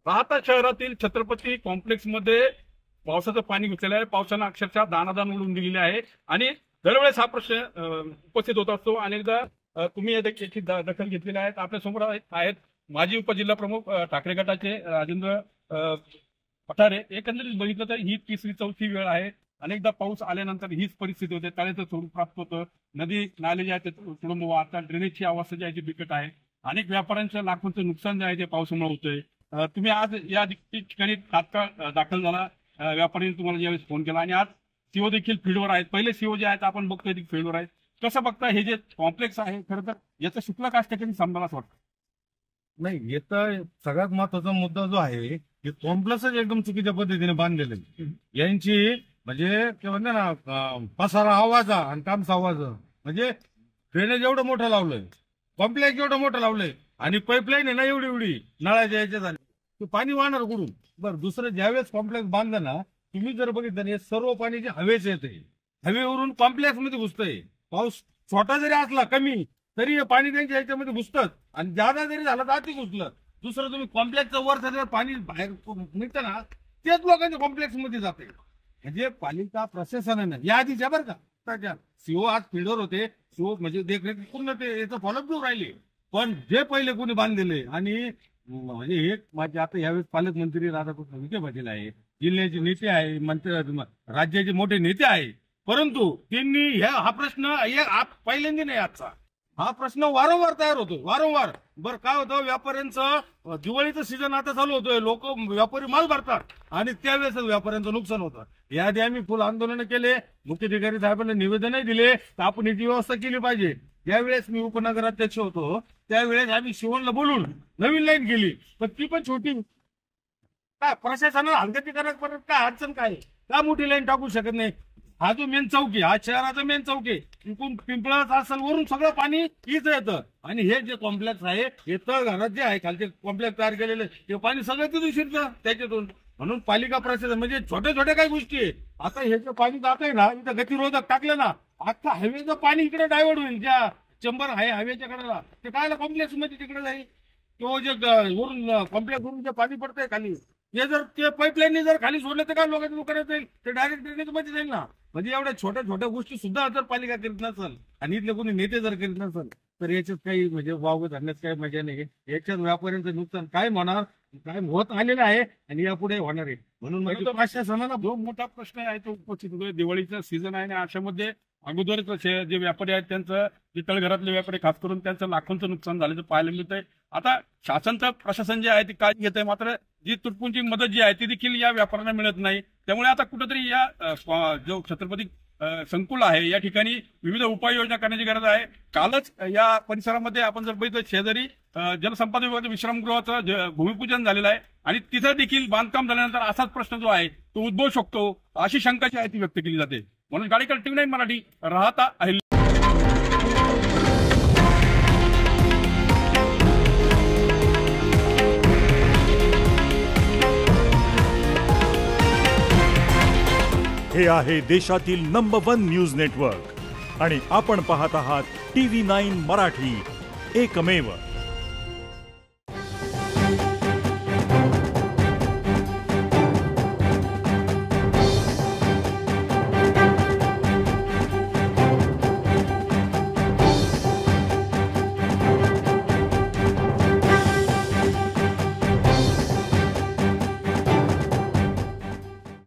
राहता शहरातील छत्रपती कॉम्प्लेक्समध्ये पावसाचं पाणी घुसलेलं आहे। पावसानं अक्षरशः दानादान उडवून दिलेली आहे आणि दरवेळेस हा प्रश्न उपस्थित होत असतो। अनेकदा तुम्ही याची दखल घेतलेली आहे। आपल्या समोर आहेत माजी उपजिल्हा प्रमुख ठाकरे गटाचे राजेंद्र पठारे। एकंदरीत बघितलं तर ही 3री-4थी वेळ आहे। अनेकदा पाऊस आल्यानंतर हीच परिस्थिती होते, तळ्याचं स्वरूप प्राप्त होतं, नदी नाले जे आहेत ते तुडुंब वाहतात, ड्रेनेजची अवस्था जी आहे ती बिकट आहे। अनेक व्यापाऱ्यांचं लाखोंचं नुकसान जे आहे ते पावसामुळे होतंय। तुम्ही आज या ठिकाणी तात्काळ दाखल झाला, व्यापाऱ्यांनी तुम्हाला ज्यावेळेस फोन केला आणि आज सीओ देखील फील्डवर आहेत। पहिले सीओ जे आहेत आपण बघतोय ते फील्डवर आहेत। कसं बघता हे जे कॉम्प्लेक्स आहे, खरं तर याचा शुक्ल कास्ट ठिकाणी समजायला असं वाटतं? नाही, याचा सगळ्यात महत्वाचा मुद्दा जो आहे की कॉम्प्लेक्सच एकदम चुकीच्या पद्धतीने बांधलेले यांची, म्हणजे ते म्हणते ना पसारा आवाजा आणि काम सावाजा, म्हणजे ड्रेनेज एवढं मोठं लावलंय, कॉम्प्लेक्स एवढं मोठं लावलंय आणि पाईपलाईन आहे ना एवढी एवढी नळाच्या याच्या झाली, ते पाणी वाहणार कुठून? बरं, दुसरं ज्यावेळेस कॉम्प्लेक्स बांधलं ना, तुम्ही जर बघितलं हे सर्व पाणी जे हवेच येते, हवेवरून कॉम्प्लेक्स मध्ये घुसतंय। पाऊस छोटा जरी असला कमी तरी हे पाणी त्यांच्या ह्याच्यामध्ये घुसतं आणि जादा जरी झालं तर अति घुसलं। दुसरं तुम्ही कॉम्प्लेक्सचं वर जर पाणी बाहेर निघतं ना, तेच लोकांच्या कॉम्प्लेक्स मध्ये जाते। म्हणजे पालिका प्रशासनानं या आधीच्या बरं का सीओ आज फील्डवर होते, सीओ म्हणजे देखरेख पूर्ण ते याचं फॉलोअप घेऊन राहिले, पण जे पहिले कोणी बांधलेले आणि म्हणजे हे माझे आता यावेळेस पालकमंत्री राधाकृष्ण विखे पाटील आहे, जिल्ह्याचे नेते आहे, मंत्री राज्याचे मोठे नेते आहे, परंतु त्यांनी हा प्रश्न पहिल्यांदा नाही, आजचा हा प्रश्न वारंवार तयार होतो, वारंवार। बरं, काय होतं, व्यापाऱ्यांचं दिवाळीचं सीझन आता चालू होतोय, लोक व्यापारी माल भरतात आणि त्यावेळेस व्यापाऱ्यांचं नुकसान होतं। याआधी आम्ही फुल आंदोलन केले, मुख्याधिकारी साहेबांना निवेदनही दिले तर आपण याची व्यवस्था केली पाहिजे। ज्यावेळेस मी उपनगराध्यक्ष होतो त्यावेळेस आम्ही शिवणला बोलून नवीन लाईन केली, पण ती पण छोटी। काय प्रशासनाला हलगर्जीकरण परत काय अडचण काय, का मोठी लाईन टाकू शकत नाही? हा जो मेन चौक आहे, हा शहराचा मेन चौक आहे, इकडून पिंपळाच असेल, वरून सगळं पाणी इथं येतं आणि हे जे कॉम्प्लेक्स आहे हे घरात जे आहे खालचे कॉम्प्लेक्स तयार केलेले ते पाणी सगळं तिथून शिरतं त्याच्यातून। म्हणून पालिका प्रशासन म्हणजे छोट्या छोट्या काही गोष्टी आहे। आता हे जे पाणी जात आहे ना, इथं गतिरोधक टाकलं ना, आता हवेचं पाणी इकडे डायव्हर्ट होईल, ज्या चेंबर आहे हवेच्या कडेला ते काय कॉम्प्लेक्स मध्ये तिकडे जाईल, किंवा जे वरून कॉम्प्लेक्स वरून जे पाणी पडतंय खाली, हे जर ते पाईपलाईनने जर खाली सोडलं तर काय लोकांच्या दुकानात जाईल, ते डायरेक्ट ड्रेनेज मध्ये जाईल ना। म्हणजे एवढ्या छोट्या छोट्या गोष्टी सुद्धा जर पालिका करीत नसेल आणि इथले कोणी नेते जर करीत नसेल तर याच्यात काही म्हणजे वावगं धरण्यात काही मजा नाही। याच्यात व्यापाऱ्यांचं नुकसान काय होणार, काय होत आलेलं आहे आणि यापुढे होणार आहे। म्हणून प्रशासनाला जो मोठा प्रश्न आहे तो उपस्थित होतोय। दिवाळीचा सीझन आहे आणि अशामध्ये अगोदरच जे व्यापारी आहेत त्यांचं, जे तळघरातले व्यापारी खास करून त्यांचं लाखोंचं नुकसान झाल्याचं पाहायला मिळतंय। आता शासन तर प्रशासन जे आहे ते काळजी घेत आहे, मात्र जी तुटपुंजी मदत जी आहे ती देखील या व्यापाऱ्यांना मिळत नाही। त्यामुळे आता कुठेतरी या जो छत्रपती संकुल आहे या ठिकाणी विविध उपाययोजना करण्याची गरज आहे। कालच या परिसरामध्ये आपण जर बघितलं, शेजारी जलसंपदा विभागाच्या विश्रामगृहाचं भूमिपूजन झालेलं आहे आणि तिथं देखील बांधकाम झाल्यानंतर असाच प्रश्न जो आहे तो उद्भवू शकतो, अशी शंका जी आहे ती व्यक्त केली जाते। म्हणून गाडीकर TV9 मराठी, राहता अहिल्या। हे आहे देशातील नंबर 1 न्यूज नेटवर्क आणि आपण पाहत आहात TV9 मराठी, एकमेव।